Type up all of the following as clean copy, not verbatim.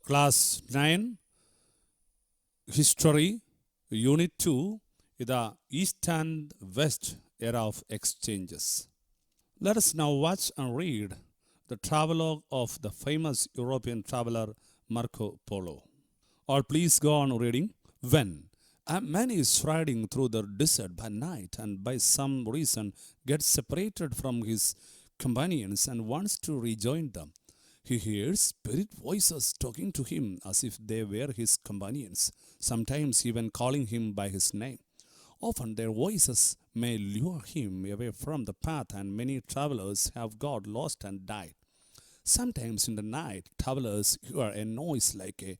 Class 9 History Unit 2 the East and West era of exchanges. Let us now watch and read the travelogue of the famous European traveler Marco Polo. Or please go on reading. When a man is riding through the desert by night and by some reason gets separated from his companions and wants to rejoin them, he hears spirit voices talking to him as if they were his companions, sometimes even calling him by his name. Often their voices may lure him away from the path, and many travelers have got lost and died. Sometimes in the night, travelers hear a noise like a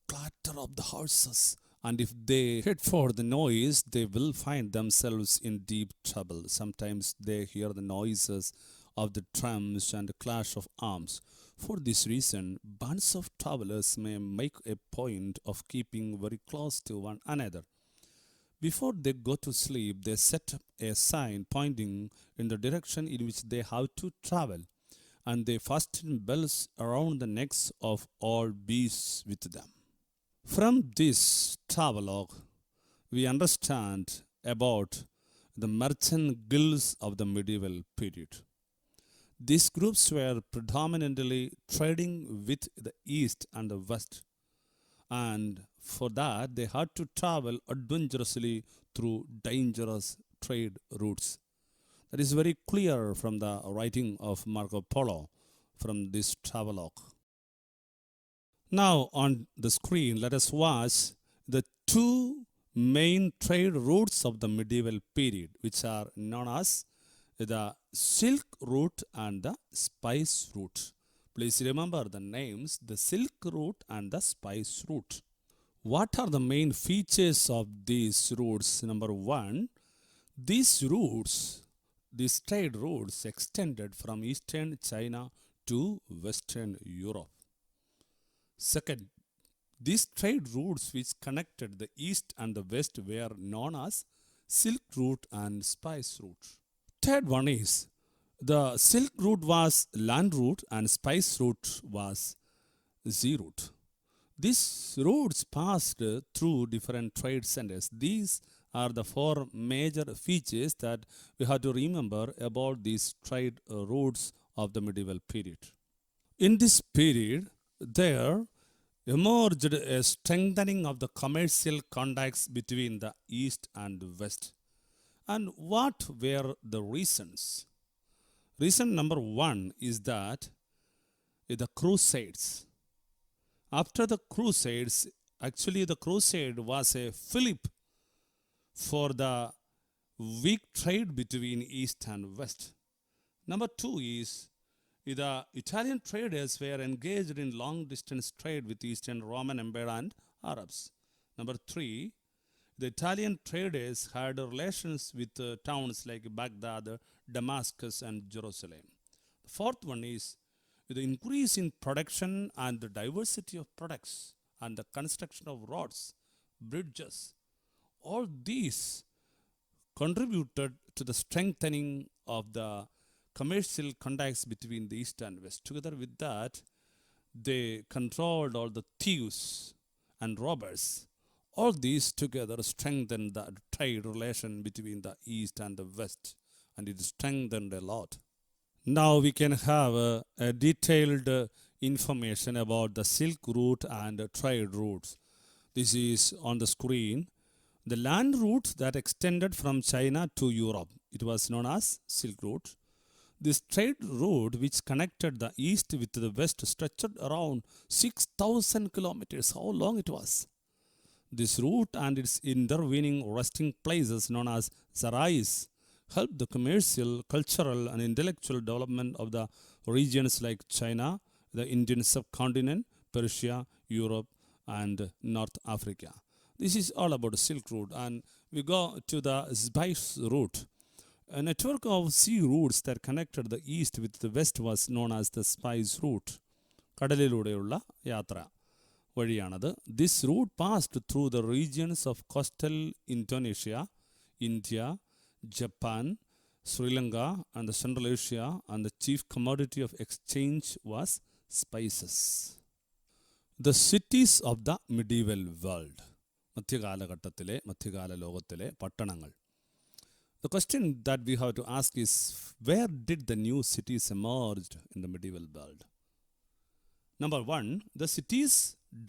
clatter of the horses, and if they head for the noise, they will find themselves in deep trouble. Sometimes they hear the noises of the drums and the clash of arms. For this reason, bands of travelers may make a point of keeping very close to one another. Before they go to sleep, they set up a sign pointing in the direction in which they have to travel, and they fasten bells around the necks of all beasts with them. From this travelogue, we understand about the merchant guilds of the medieval period. These groups were predominantly trading with the East and the West, and for that they had to travel adventurously through dangerous trade routes. That is very clear from the writing of Marco Polo from this travelogue. Now on the screen, let us watch the two main trade routes of the medieval period, which are known as the Silk Route and the Spice Route. Please remember the names, the Silk Route and the Spice Route. What are the main features of these routes? Number one, these trade routes extended from eastern China to western Europe. Second, these trade routes which connected the east and the west were known as Silk Route and Spice Route. Third one is the Silk Route was land route and Spice Route was sea route. These routes passed through different trade centers. These are the four major features that we have to remember about these trade routes of the medieval period. In this period, there emerged a strengthening of the commercial contacts between the East and West. And what were the reasons? Reason number one is that the Crusades. After the Crusades, actually the Crusade was a fillip for the weak trade between East and West. Number two is the Italian traders were engaged in long distance trade with Eastern Roman Empire and Arabs. Number three, the Italian traders had relations with towns like Baghdad, Damascus and Jerusalem. The fourth one is the increase in production and the diversity of products and the construction of roads, bridges. All these contributed to the strengthening of the commercial contacts between the East and West. Together with that, they controlled all the thieves and robbers. All these together strengthened the trade relation between the East and the West, and it strengthened a lot. Now we can have a detailed information about the Silk Route and trade routes. This is on the screen. The land route that extended from China to Europe, it was known as Silk Route. This trade route which connected the East with the West stretched around 6,000 kilometers. How long it was? This route and its intervening resting places known as Zarais helped the commercial, cultural and intellectual development of the regions like China, the Indian subcontinent, Persia, Europe and North Africa. This is all about the Silk Route, and we go to the Spice Route. A network of sea routes that connected the East with the West was known as the Spice Route. കടലിലൂടെയുള്ള യാത്ര വഴിയാണത്. This route passed through the regions of coastal Indonesia, India, Japan, Sri Lanka and the Central Asia, and the chief commodity of exchange was spices. The cities of the medieval world. മധ്യകാല ലോകത്തിലെ പട്ടണങ്ങൾ. The question that we have to ask is, where did the new cities emerge in the medieval world? Number one, the cities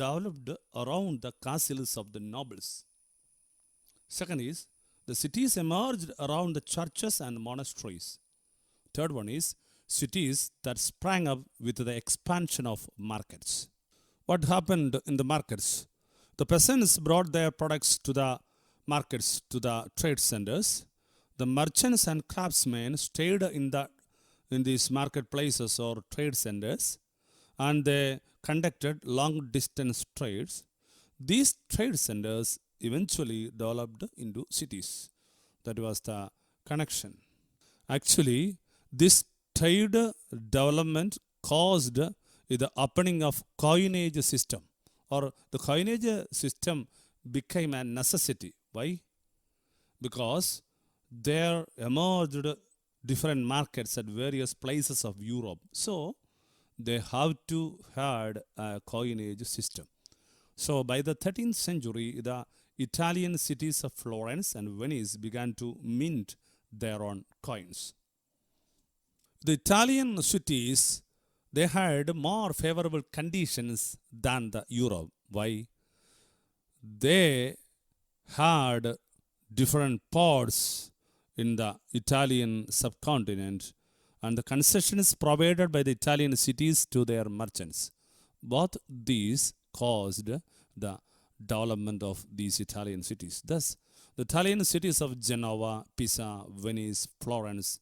developed around the castles of the nobles. Second is, the cities emerged around the churches and monasteries. Third one is, cities that sprang up with the expansion of markets. What happened in the markets? The peasants brought their products to the markets, to the trade centers. The merchants and craftsmen stayed in these marketplaces or trade centers, and they conducted long distance trades. These trade centers eventually developed into cities. That was the connection. Actually, this trade development caused the opening of coinage system, or the coinage system became a necessity. Why? Because there emerged different markets at various places of Europe. So they have to had a coinage system. So by the 13th century, the Italian cities of Florence and Venice began to mint their own coins. The Italian cities, they had more favorable conditions than the Europe. Why? They had different ports in the Italian subcontinent and the concessions provided by the Italian cities to their merchants. Both these caused the development of these Italian cities. Thus, the Italian cities of Genoa, Pisa, Venice, Florence,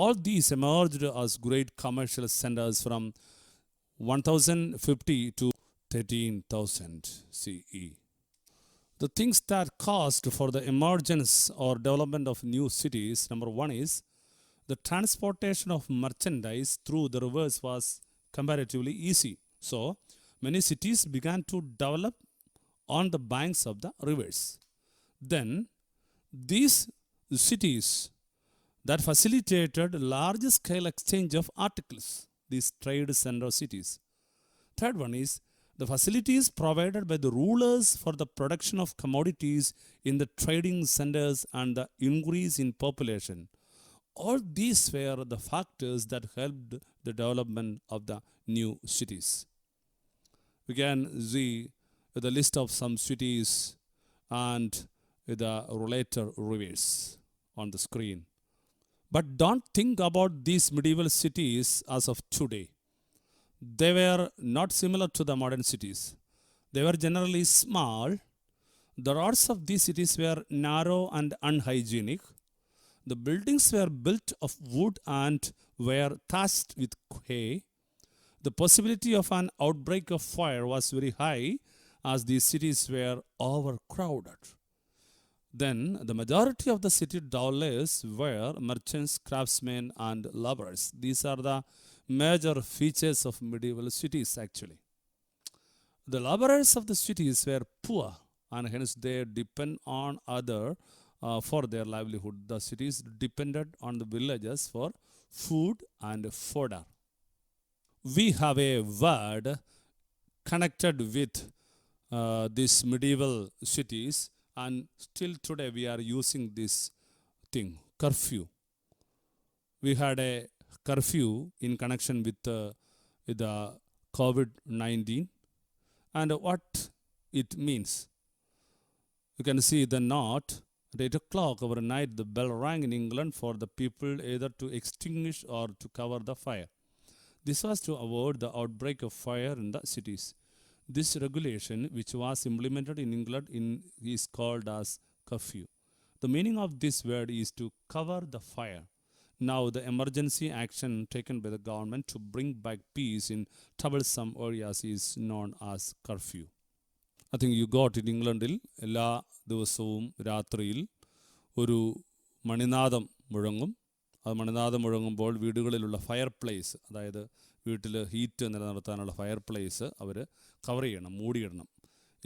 all these emerged as great commercial centers from 1050 to 13,000 CE. The things that caused for the emergence or development of new cities, number one is the transportation of merchandise through the rivers was comparatively easy. So, many cities began to develop on the banks of the rivers. Then, these cities that facilitated large scale exchange of articles, these trade center cities. Third one is the facilities provided by the rulers for the production of commodities in the trading centers and the increase in population. All these were the factors that helped the development of the new cities. We can see the list of some cities and the related rivers on the screen. But don't think about these medieval cities as of today. They were not similar to the modern cities. They were generally small. The roads of these cities were narrow and unhygienic. The buildings were built of wood and were thatched with hay. The possibility of an outbreak of fire was very high as these cities were overcrowded. Then the majority of the city dwellers were merchants, craftsmen, and laborers. These are the major features of medieval cities actually. The laborers of the cities were poor and hence they depend on other for their livelihood. The cities depended on the villages for food and fodder. We have a word connected with these medieval cities, and still today we are using this thing, curfew. We had a curfew in connection with the COVID-19 and what it means. You can see the note at 8 o'clock overnight the bell rang in England for the people either to extinguish or to cover the fire. This was to avoid the outbreak of fire in the cities. This regulation, which was implemented in England, is called as curfew. The meaning of this word is to cover the fire. Now, the emergency action taken by the government to bring back peace in troublesome areas is known as curfew. I think you got in Englandil എല്ലാ ദിവസവും രാത്രിയിൽ ഒരു മണിനാദം മുഴങ്ങും. അത് മണിനാദം മുഴങ്ങുമ്പോൾ വീടുകളിലുള്ള fire place, അതായത് വീട്ടിൽ heat നിലനിർത്താനുള്ള fire place അവർ cover ചെയ്യണം, മൂടിയിടണം.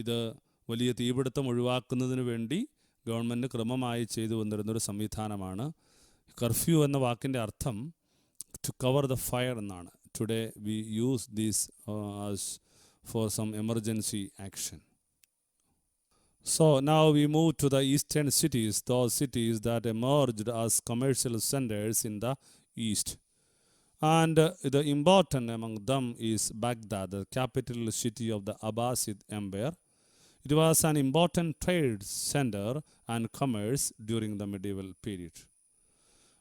ഇത് വലിയ തീപിടുത്തം ഒഴിവാക്കുന്നതിന് വേണ്ടി ഗവൺമെൻറ് ക്രമമായി ചെയ്തു വന്നിരുന്നൊരു സംവിധാനമാണ്. കർഫ്യൂ എന്ന വാക്കിൻ്റെ അർത്ഥം ടു കവർ ദ ഫയർ എന്നാണ്. Today we use these as for some emergency action. So now we move to the eastern cities, those cities that emerged as commercial centers in the east. And the important among them is Baghdad, the capital city of the Abbasid Empire. It was an important trade center and commerce during the medieval period.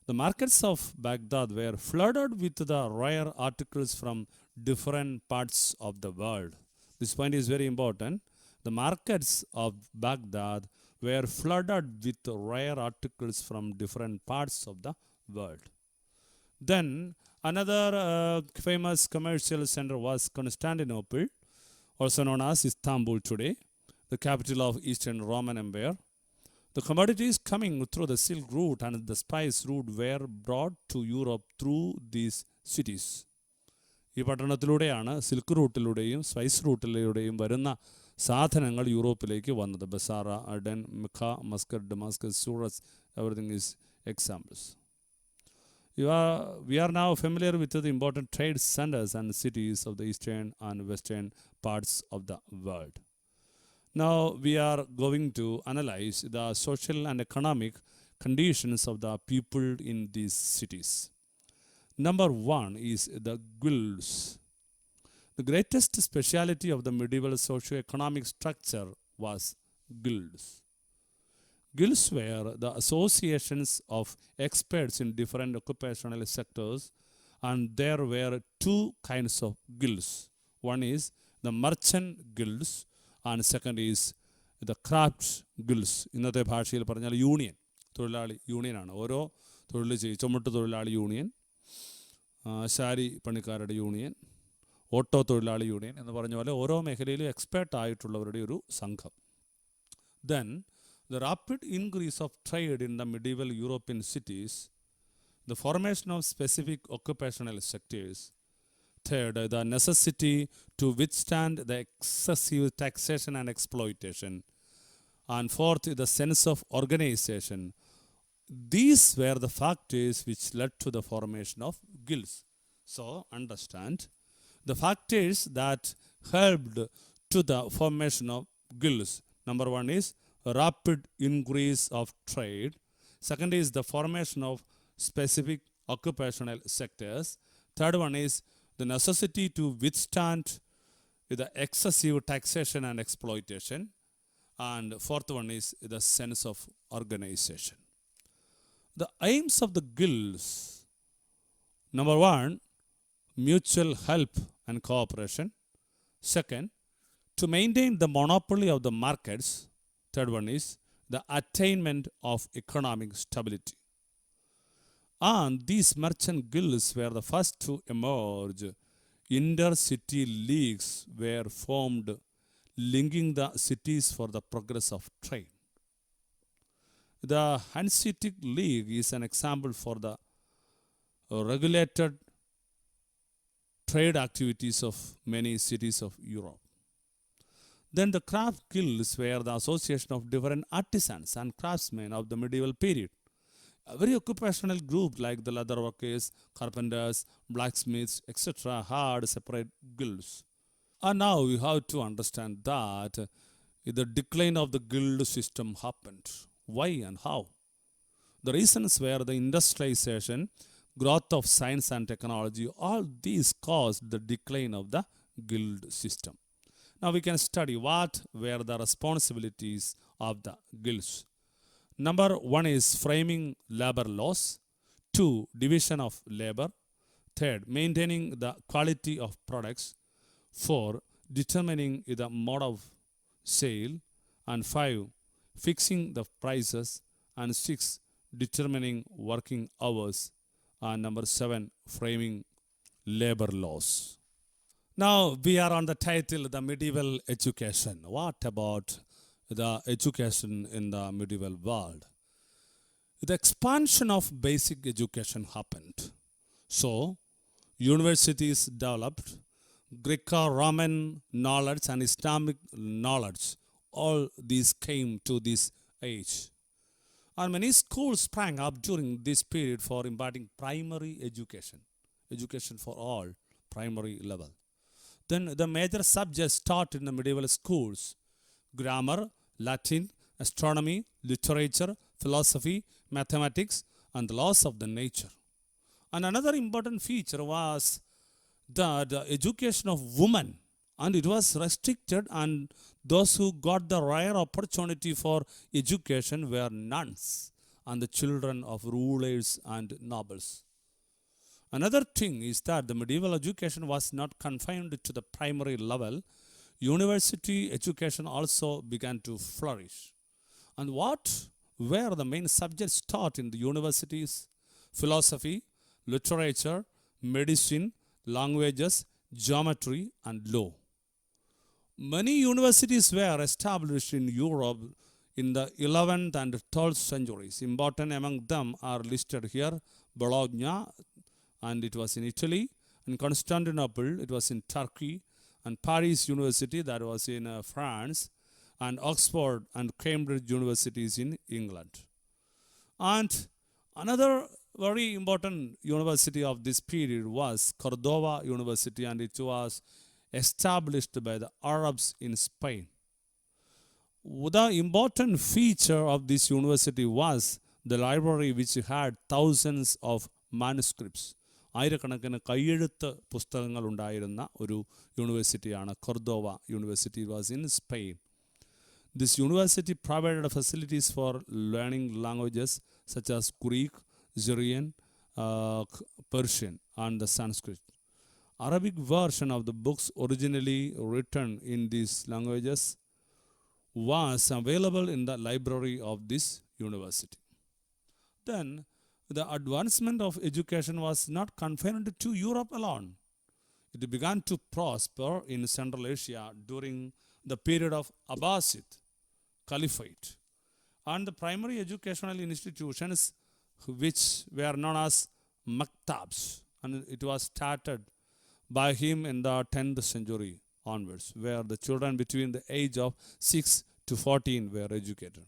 The markets of Baghdad were flooded with the rare articles from different parts of the world. This point is very important. The markets of Baghdad were flooded with rare articles from different parts of the world. Then another famous commercial center was Constantinople, also known as Istanbul today, the capital of Eastern Roman Empire. The commodities coming through the Silk Route and the Spice Route were brought to Europe through these cities. ഈ പട്ടണത്തിലൂടെയാണ് silk റൂട്ടിലൂടെയും spice റൂട്ടിലൂടെയും വരുന്ന സാധനങ്ങൾ യൂറോപ്പിലേക്ക് വന്നത്. Basra, Aden, Mocha, Muscat, Damascus, സൂറസ്, everything is examples. We are now familiar with the important trade centers and cities of the eastern and western parts of the world. Now we are going to analyze the social and economic conditions of the people in these cities. Number one is the guilds. The greatest speciality of the medieval socio-economic structure was guilds. Guilds were the associations of experts in different occupational sectors, and there were two kinds of guilds. One is the merchant guilds and second is the crafts guilds. ഇന്നത്തെ ഭാഷയിൽ പറഞ്ഞാൽ union, തൊഴിലാളി യൂണിയനാണ്. ഓരോ തൊഴിൽ ചുമട്ട് തൊഴിലാളി union, Shari പണിക്കാരുടെ union, auto തൊഴിലാളി union എന്ന് പറഞ്ഞ പോലെ ഓരോ മേഖലയിലും എക്സ്പേർട്ട് ആയിട്ടുള്ളവരുടെ ഒരു സംഘം. Then the rapid increase of trade in the medieval European cities, the formation of specific occupational sectors. Third, the necessity to withstand the excessive taxation and exploitation. And fourth, the sense of organization. These were the factors which led to the formation of guilds. So, understand the factors that helped to the formation of guilds. Number one is a rapid increase of trade. Second is the formation of specific occupational sectors. Third one is the necessity to withstand the excessive taxation and exploitation. And fourth one is the sense of organization. The aims of the guilds. Number one, mutual help and cooperation. Second, to maintain the monopoly of the markets. Third one is the attainment of economic stability. And these merchant guilds were the first to emerge. Intercity leagues were formed, linking the cities for the progress of trade. The Hanseatic League is an example for the regulated trade activities of many cities of Europe. Then the craft guilds were the association of different artisans and craftsmen of the medieval period. Every occupational group like the leather workers, carpenters, blacksmiths, etc. had separate guilds. And now we have to understand that the decline of the guild system happened. Why and how? The reasons were the industrialization, growth of science and technology. All these caused the decline of the guild system. Now we can study what were the responsibilities of the guilds. Number one is framing labor laws. Two, division of labor. Third, maintaining the quality of products. Four, determining the mode of sale. And five, fixing the prices. And six, determining working hours. And number seven, framing labor laws. Now we are on the title, the medieval education. What about the education in the medieval world? The expansion of basic education happened. So, universities developed, Greco-Roman knowledge and Islamic knowledge, all these came to this age. And many schools sprang up during this period for imparting primary education, education for all, primary level. Then the major subjects taught in the medieval schools: grammar, Latin, astronomy, literature, philosophy, mathematics, and the laws of the nature. And another important feature was the education of women, and it was restricted, and those who got the rare opportunity for education were nuns and the children of rulers and nobles. Another thing is that the medieval education was not confined to the primary level. University education also began to flourish. And what were the main subjects taught in the universities? Philosophy, literature, medicine, languages, geometry, and law. Many universities were established in Europe in the 11th and 12th centuries. Important among them are listed here: Bologna, and it was in Italy, and Constantinople, it was in Turkey, and Paris University, that was in France, and Oxford and Cambridge universities in England. And another very important university of this period was Cordova University, and it was established by the Arabs in Spain. The important feature of this university was the library, which had thousands of manuscripts. ആയിരക്കണക്കിന് കയ്യെഴുത്ത് പുസ്തകങ്ങൾ ഉണ്ടായിരുന്ന ഒരു യൂണിവേഴ്സിറ്റിയാണ് Cordova university. Was in Spain. This university provided facilities for learning languages such as Greek, Syrian, Persian, and the Sanskrit. Arabic version of the books originally written in these languages was available in the library of this university. Then the advancement of education was not confined to Europe alone. It began to prosper in Central Asia during the period of Abbasid Caliphate. And the primary educational institutions, which were known as maktabs, and it was started by him in the 10th century onwards, where the children between the age of 6 to 14 were educated.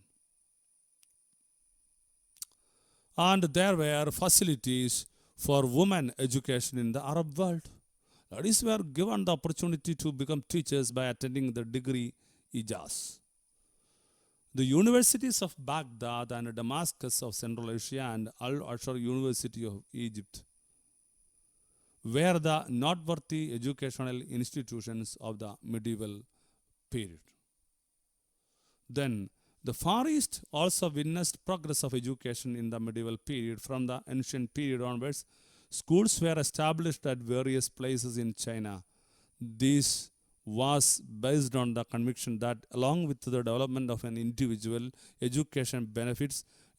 And there were facilities for women education in the Arab world. Ladies were given the opportunity to become teachers by attending the degree Ijaz. The universities of Baghdad and Damascus of Central Asia and Al-Azhar University of Egypt were the noteworthy educational institutions of the medieval period. Then the Far East also witnessed progress of education in the medieval period. From the ancient period onwards, schools were established at various places in China. This was based on the conviction that along with the development of an individual, education benefits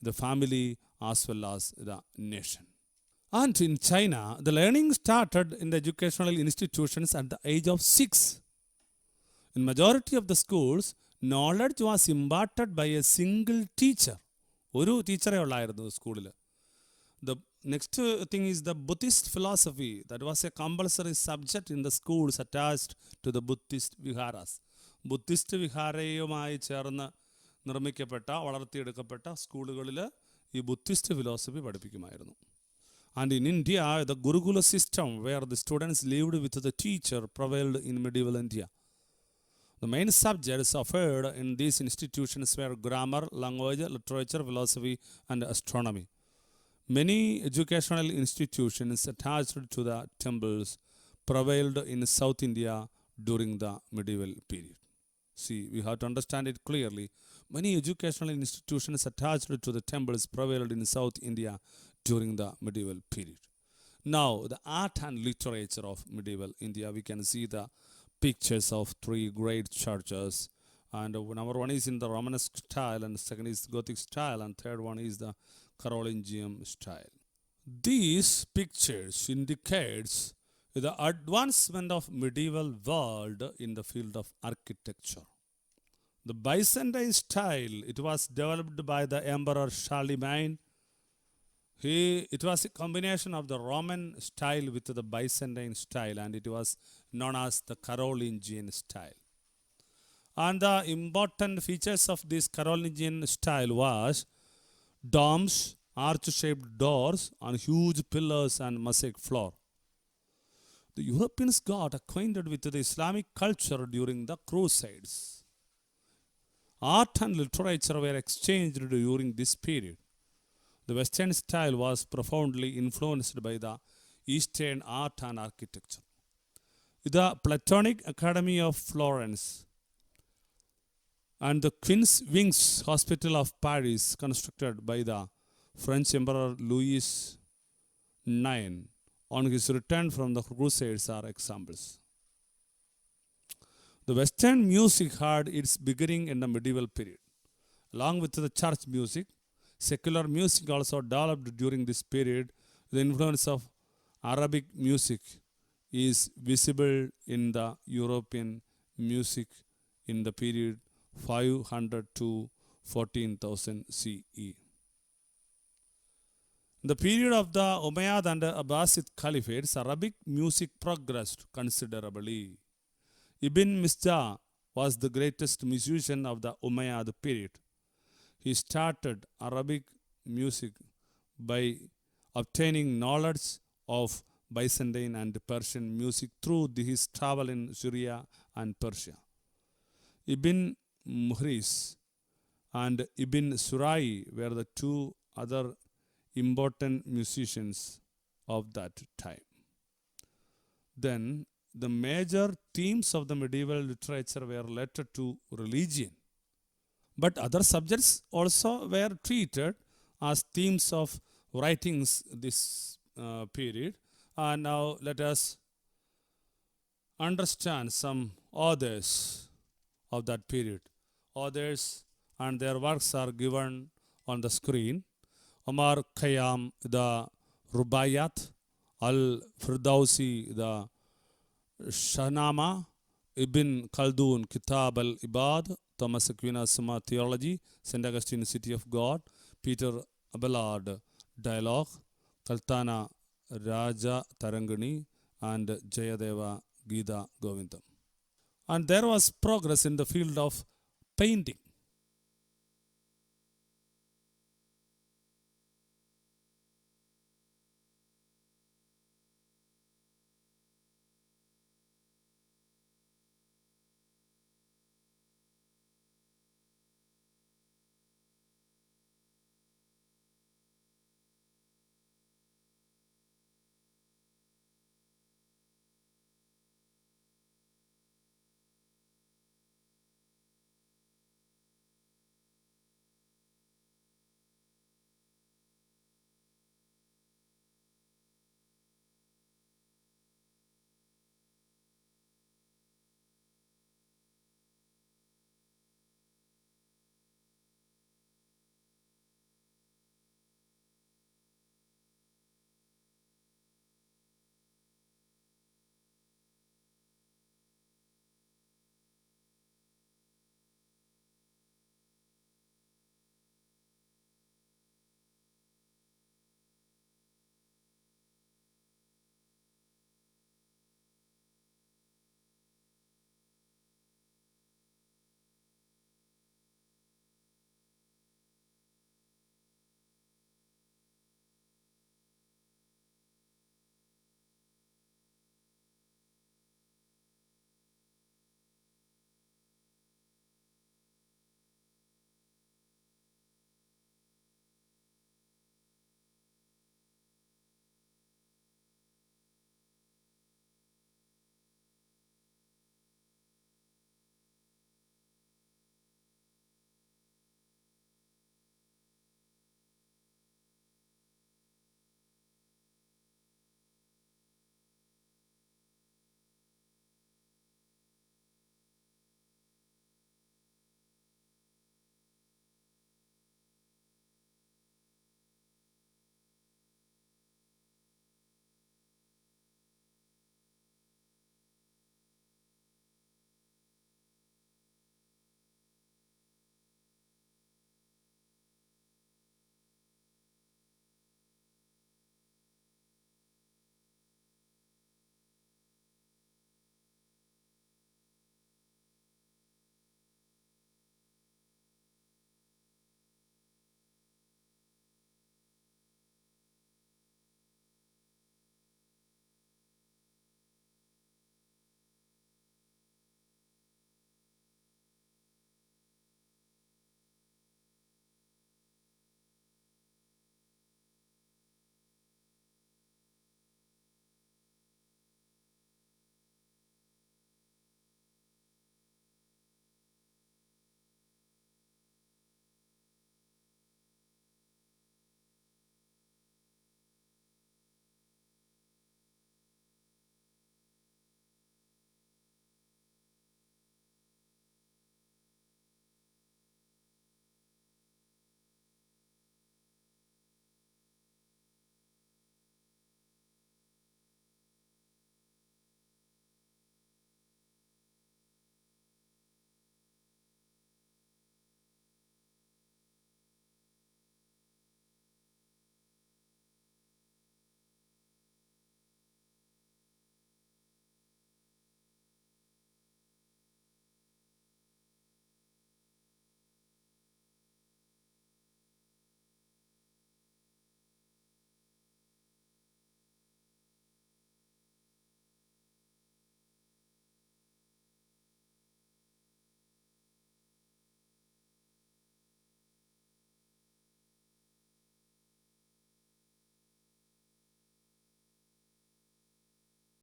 the family as well as the nation. And in China, the learning started in the educational institutions at the age of 6. In majority of the schools, knowledge was imparted by a single teacher. ഒരു ടീച്ചറേ ഉള്ളായിരുന്നു സ്കൂളിൽ. The next thing is the Buddhist philosophy. That was a compulsory subject in the schools attached to the Buddhist viharas. Buddhist വിഹാരയുമായി ചേർന്ന് നിർമ്മിക്കപ്പെട്ട വളർത്തിയെടുക്കപ്പെട്ട സ്കൂളുകളിൽ ഈ ബുദ്ധിസ്റ്റ് ഫിലോസഫി പഠിപ്പിക്കുമായിരുന്നു. And in India, the Gurukula system, where the students lived with the teacher, prevailed in medieval India. The main subjects offered in these institutions were grammar, language, literature, philosophy, and astronomy. Many educational institutions attached to the temples prevailed in South India during the medieval period. See, we have to understand it clearly. Many educational institutions attached to the temples prevailed in South India during the medieval period. Now, the art and literature of medieval India, we can see the pictures of 3 great churches, and number 1 is in the Romanesque style, and second is Gothic style, and third one is the Carolingian style. These pictures indicates the advancement of medieval world in the field of architecture. The Byzantine style, it was developed by the Emperor Charlemagne. It was a combination of the Roman style with the Byzantine style, and it was known as the Carolingian style. And the important features of this Carolingian style was domes, arch-shaped doors, and huge pillars and mosaic floor. The Europeans got acquainted with the Islamic culture during the Crusades. Art and literature were exchanged during this period. The Western style was profoundly influenced by the Eastern art and architecture. The Platonic Academy of Florence and the Queen's Wings Hospital of Paris, constructed by the French Emperor Louis IX on his return from the Crusades, are examples. The Western music had its beginning in the medieval period. Along with the church music, secular music also developed during this period. The influence of Arabic music is visible in the European music in the period 500 to 14,000 CE. In the period of the Umayyad and Abbasid Caliphates, Arabic music progressed considerably. Ibn Misjah was the greatest musician of the Umayyad period. He started Arabic music by obtaining knowledge of Byzantine and Persian music through his travel in Syria and Persia. Ibn Muhriz and Ibn Surai were the two other important musicians of that time. Then, the major themes of the medieval literature were related to religion. But other subjects also were treated as themes of writings this period. And now let us understand some authors of that period. Authors and their works are given on the screen. Omar Khayyam, the Rubaiyat, Al-Firdausi, the Shahnama, Ibn Khaldun, Kitab al-Ibad, Thomas Aquinas, Summa Theology, St. Augustine, City of God, Peter Abelard, Dialogue, Kaltana Raja Tarangani, and Jayadeva Gita Govindam. And there was progress in the field of painting.